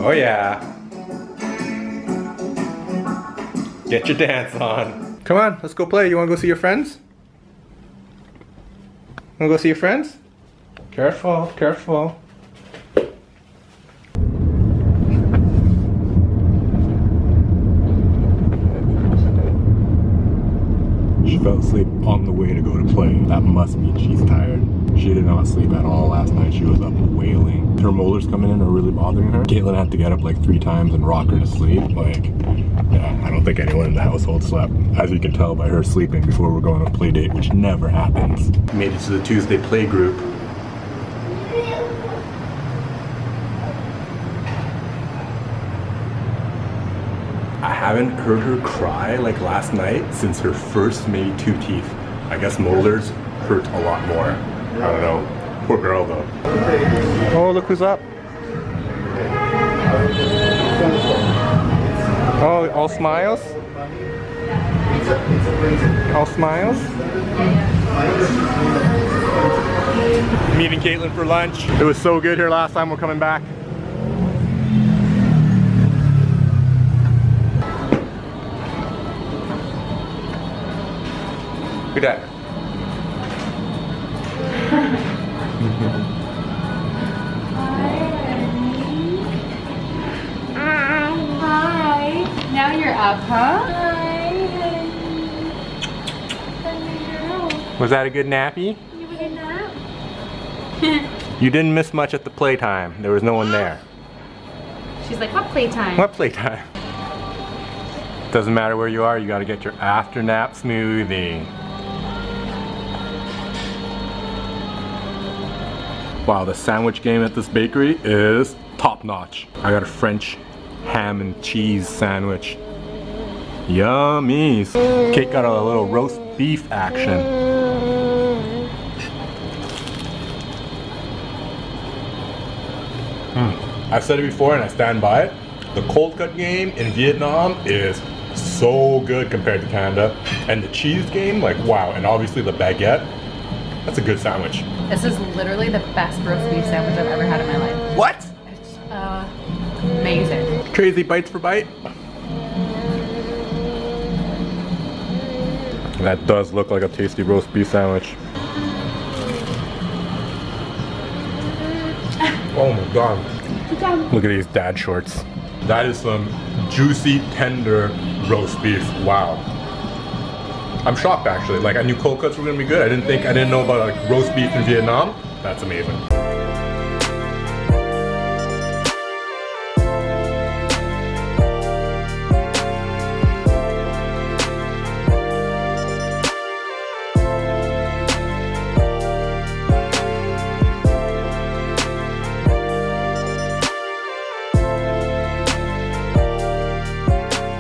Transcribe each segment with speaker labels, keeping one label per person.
Speaker 1: Oh yeah. Get your dance on. Come on, let's go play. You wanna go see your friends? Wanna go see your friends? Careful, careful. She fell asleep on the way to go to play. That must mean she's tired. She did not sleep at all last night. She was up wailing. Her molars coming in are really bothering her. Caitlin had to get up like 3 times and rock her to sleep. Like, yeah, I don't think anyone in the household slept. As you can tell by her sleeping before we're going on a play date, which never happens. Made it to the Tuesday play group. I haven't heard her cry like last night since her first made 2 teeth. I guess molars hurt a lot more. I don't know. Poor girl though. Oh, look who's up. Oh, all smiles? All smiles? Meeting Caitlin for lunch. It was so good here last time. We're coming back. Look at that.
Speaker 2: Hi. Now you're up, huh? Hi.
Speaker 1: Was that a good nappy?
Speaker 2: You have a good nap?
Speaker 1: You didn't miss much at the playtime. There was no one there.
Speaker 2: She's like, what playtime?
Speaker 1: What playtime? Doesn't matter where you are, you gotta get your after nap smoothie. Wow, the sandwich game at this bakery is top notch. I got a French ham and cheese sandwich. Yummy. Kate got a little roast beef action. I've said it before and I stand by it. The cold cut game in Vietnam is so good compared to Canada. And the cheese game, like wow, and obviously the baguette, that's a good sandwich.
Speaker 2: This is literally the best roast beef sandwich I've ever had in my life.
Speaker 1: What?
Speaker 2: It's amazing.
Speaker 1: Crazy bites for bite. That does look like a tasty roast beef sandwich. Oh my god. Look at these dad shorts. That is some juicy, tender roast beef. Wow. I'm shocked actually. Like I knew cold cuts were gonna be good. I didn't know about like roast beef in Vietnam. That's amazing.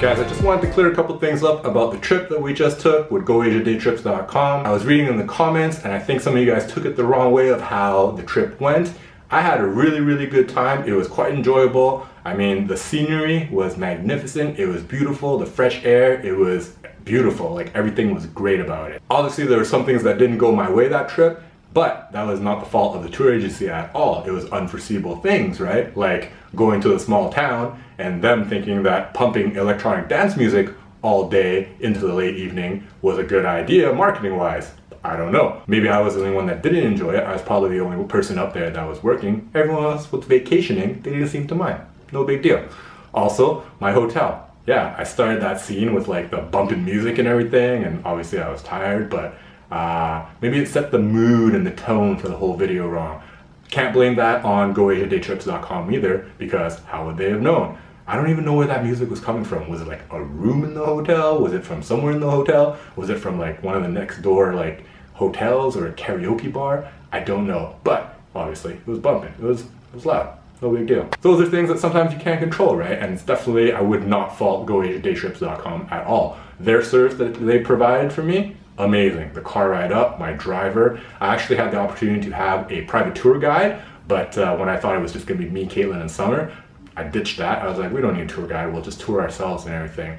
Speaker 1: Guys, I just wanted to clear a couple things up about the trip that we just took with GoAsiaDayTrips.com. I was reading in the comments and I think some of you guys took it the wrong way of how the trip went. I had a really, really good time. It was quite enjoyable. I mean, the scenery was magnificent. It was beautiful. The fresh air, it was beautiful. Like everything was great about it. Obviously, there were some things that didn't go my way that trip, but that was not the fault of the tour agency at all. It was unforeseeable things, right? Like going to a small town and them thinking that pumping electronic dance music all day into the late evening was a good idea marketing-wise. I don't know. Maybe I was the only one that didn't enjoy it. I was probably the only person up there that was working. Everyone else was vacationing. They didn't seem to mind. No big deal. Also, my hotel. Yeah, I started that scene with like the bumping music and everything, and obviously I was tired, but maybe it set the mood and the tone for the whole video wrong. Can't blame that on GoAsiaDayTrips.com either, because how would they have known? I don't even know where that music was coming from. Was it like a room in the hotel? Was it from somewhere in the hotel? Was it from like one of the next door like hotels or a karaoke bar? I don't know, but obviously it was bumping. It was loud. No big deal. Those are things that sometimes you can't control, right? And it's definitely, I would not fault GoAsiaDayTrips.com at all. Their service that they provided for me, amazing. The car ride up, my driver. I actually had the opportunity to have a private tour guide, but when I thought it was just gonna be me, Caitlin, and Summer, I ditched that. I was like, we don't need a tour guide, we'll just tour ourselves and everything.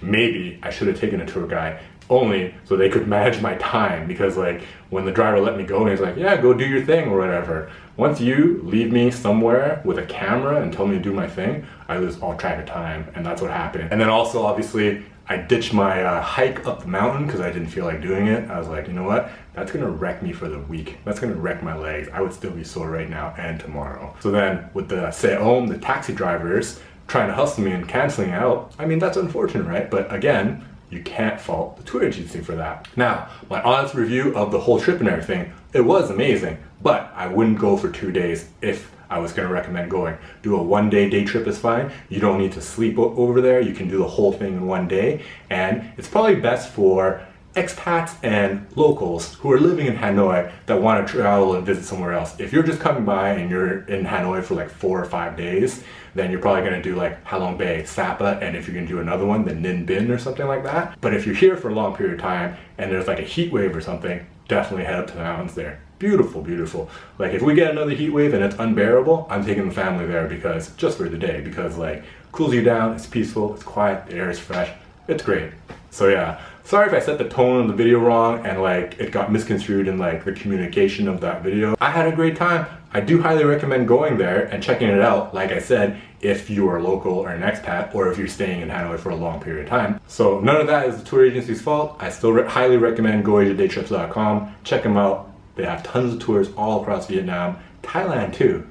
Speaker 1: Maybe I should have taken a tour guide only so they could manage my time, because like when the driver let me go and he's like, yeah, go do your thing or whatever. Once you leave me somewhere with a camera and tell me to do my thing, I lose all track of time, and that's what happened. And then also obviously I ditched my hike up the mountain because I didn't feel like doing it. I was like, you know what? That's gonna wreck me for the week. That's gonna wreck my legs. I would still be sore right now and tomorrow. So then with the Saigon, the taxi drivers trying to hustle me and canceling out, I mean, that's unfortunate, right? But again, you can't fault the tour agency for that. Now, my honest review of the whole trip and everything, it was amazing, but I wouldn't go for 2 days if I was gonna recommend going. Do a 1 day day trip is fine. You don't need to sleep over there. You can do the whole thing in 1 day. And it's probably best for expats and locals who are living in Hanoi that want to travel and visit somewhere else. If you're just coming by and you're in Hanoi for like 4 or 5 days, then you're probably going to do like Halong Bay, Sapa, and if you're going to do another one, then Ninh Binh or something like that. But if you're here for a long period of time and there's like a heat wave or something, definitely head up to the mountains there. Beautiful, beautiful. Like if we get another heat wave and it's unbearable, I'm taking the family there because just for the day, because like cools you down, it's peaceful, it's quiet, the air is fresh, it's great. So yeah, sorry if I set the tone of the video wrong and like it got misconstrued in like the communication of that video. I had a great time. I do highly recommend going there and checking it out, like I said, if you are local or an expat, or if you're staying in Hanoi for a long period of time. So none of that is the tour agency's fault. I still highly recommend goasiadaytrips.com. Check them out. They have tons of tours all across Vietnam, Thailand too.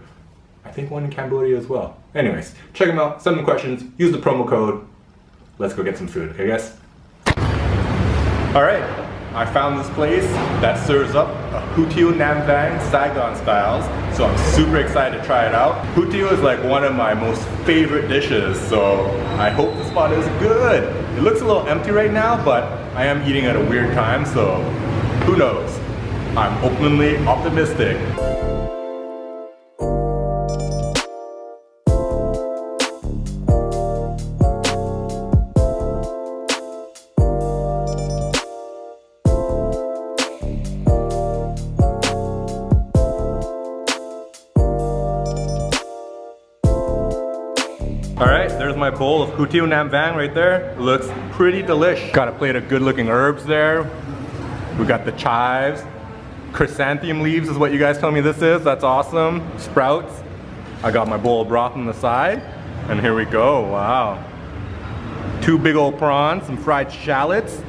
Speaker 1: I think one in Cambodia as well. Anyways, check them out, send them questions, use the promo code. Let's go get some food, okay guys? All right, I found this place that serves up a Hu Tieu Nam Vang Saigon styles, so I'm super excited to try it out. Hu Tieu is like one of my most favorite dishes, so I hope the spot is good. It looks a little empty right now, but I am eating at a weird time, so who knows? I'm openly optimistic. Alright, there's my bowl of Hu Tieu Nam Vang right there. Looks pretty delish. Got a plate of good looking herbs there. We got the chives. Chrysanthemum leaves is what you guys tell me this is. That's awesome. Sprouts. I got my bowl of broth on the side. And here we go, wow. 2 big old prawns, some fried shallots,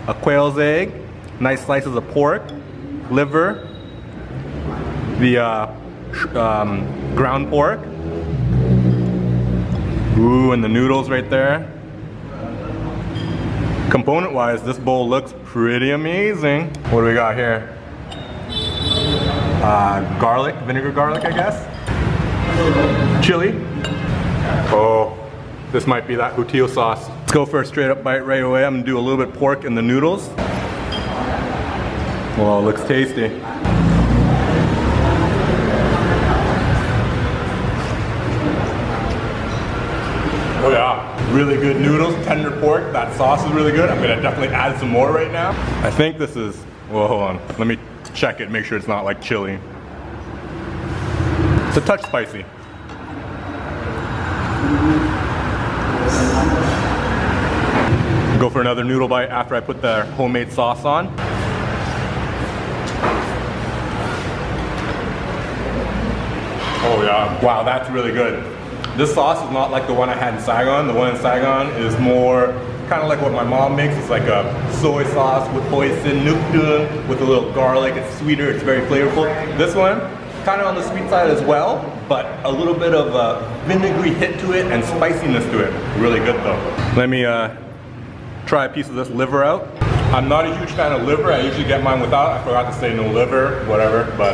Speaker 1: a quail's egg, nice slices of pork, liver, the ground pork. Ooh, and the noodles right there. Component wise, this bowl looks pretty amazing. What do we got here? Garlic, vinegar garlic, I guess. Chili. Oh, this might be that Hu Tieu sauce. Let's go for a straight up bite right away. I'm gonna do a little bit pork in the noodles. Well, it looks tasty. Oh yeah, really good noodles, tender pork. That sauce is really good. I'm gonna definitely add some more right now. I think this is, well, hold on. Let me check it, make sure it's not like chili. It's a touch spicy. Go for another noodle bite after I put the homemade sauce on. Oh yeah, wow, that's really good. This sauce is not like the one I had in Saigon. The one in Saigon is more kind of like what my mom makes. It's like a soy sauce with hoisin, nuc dun, with a little garlic. It's sweeter, it's very flavorful. This one, kind of on the sweet side as well, but a little bit of a vinegary hit to it and spiciness to it. Really good though. Let me try a piece of this liver out. I'm not a huge fan of liver. I usually get mine without. I forgot to say no liver, whatever, but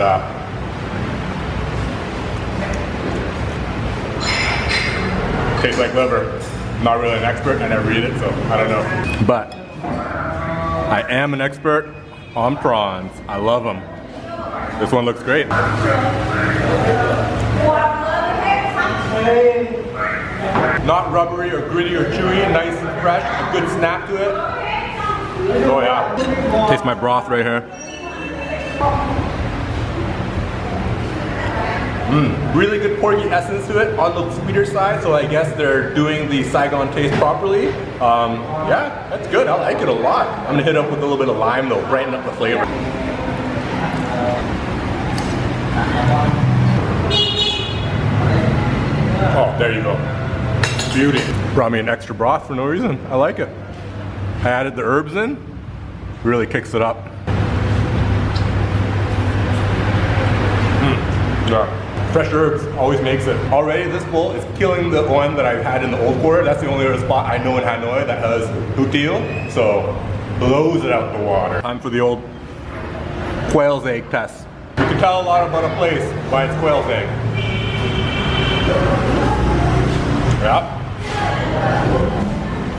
Speaker 1: tastes like liver. I'm not really an expert, I never eat it, so I don't know. But I am an expert on prawns. I love them. This one looks great. Not rubbery or gritty or chewy, nice and fresh, a good snap to it. Oh yeah. Taste my broth right here. Really good porky essence to it on the sweeter side, so I guess they're doing the Saigon taste properly. Yeah, that's good. I like it a lot. I'm gonna hit up with a little bit of lime though, brighten up the flavor. Oh, there you go. Beauty. Brought me an extra broth for no reason. I like it. I added the herbs in. Really kicks it up. Yeah. Fresh herbs always makes it. Already this bowl is killing the one that I've had in the old quarter. That's the only other spot I know in Hanoi that has Hu Tieu. So blows it out the water. Time for the old quail's egg test. You can tell a lot about a place by its quail's egg. Yep.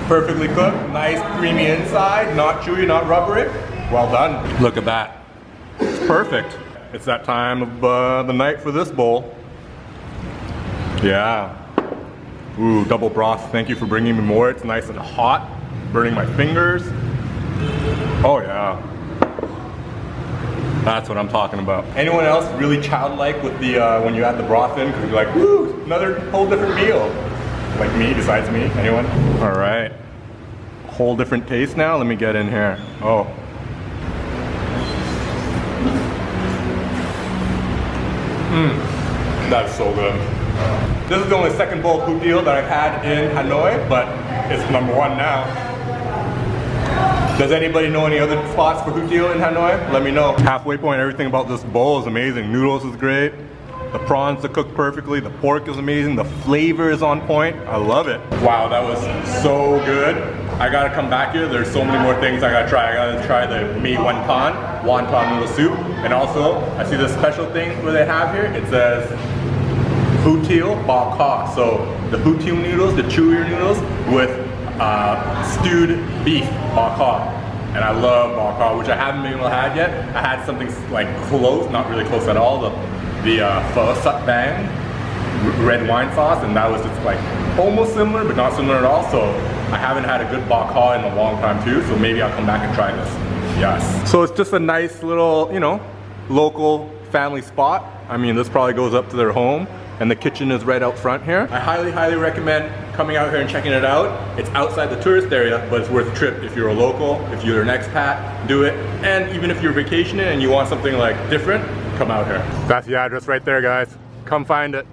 Speaker 1: Perfectly cooked, nice creamy inside, not chewy, not rubbery. Well done. Look at that. It's perfect. It's that time of the night for this bowl. Yeah. Ooh, double broth. Thank you for bringing me more. It's nice and hot, burning my fingers. Oh yeah. That's what I'm talking about. Anyone else really childlike with the when you add the broth in? Because you're like, woo, another whole different meal. Like me, besides me, anyone? All right, whole different taste now. Let me get in here. Oh. That's so good. This is the only second bowl of Hu Tieu that I've had in Hanoi, but it's #1 now. Does anybody know any other spots for Hu Tieu in Hanoi? Let me know. Halfway point, everything about this bowl is amazing. Noodles is great. The prawns are cooked perfectly. The pork is amazing. The flavor is on point. I love it. Wow, that was so good. I gotta come back here. There's so many more things I gotta try. I gotta try the mee wonton noodle soup. And also, I see this special thing where they have here. It says Hu Tieu Ba Ka. So the Hu Tieu noodles, the chewier noodles with stewed beef Ba Ka. And I love Ba Ka, which I haven't been able to have yet. I had something like close, not really close at all. The pho sat bang red wine sauce, and that was just like almost similar but not similar at all. So I haven't had a good Ba Ka in a long time too, so maybe I'll come back and try this. Yes. So it's just a nice little, you know, local family spot. I mean, this probably goes up to their home, and the kitchen is right out front here. I highly recommend coming out here and checking it out. It's outside the tourist area, but it's worth a trip if you're a local. If you're an expat, do it. And even if you're vacationing and you want something like different, come out here. That's the address right there, guys. Come find it.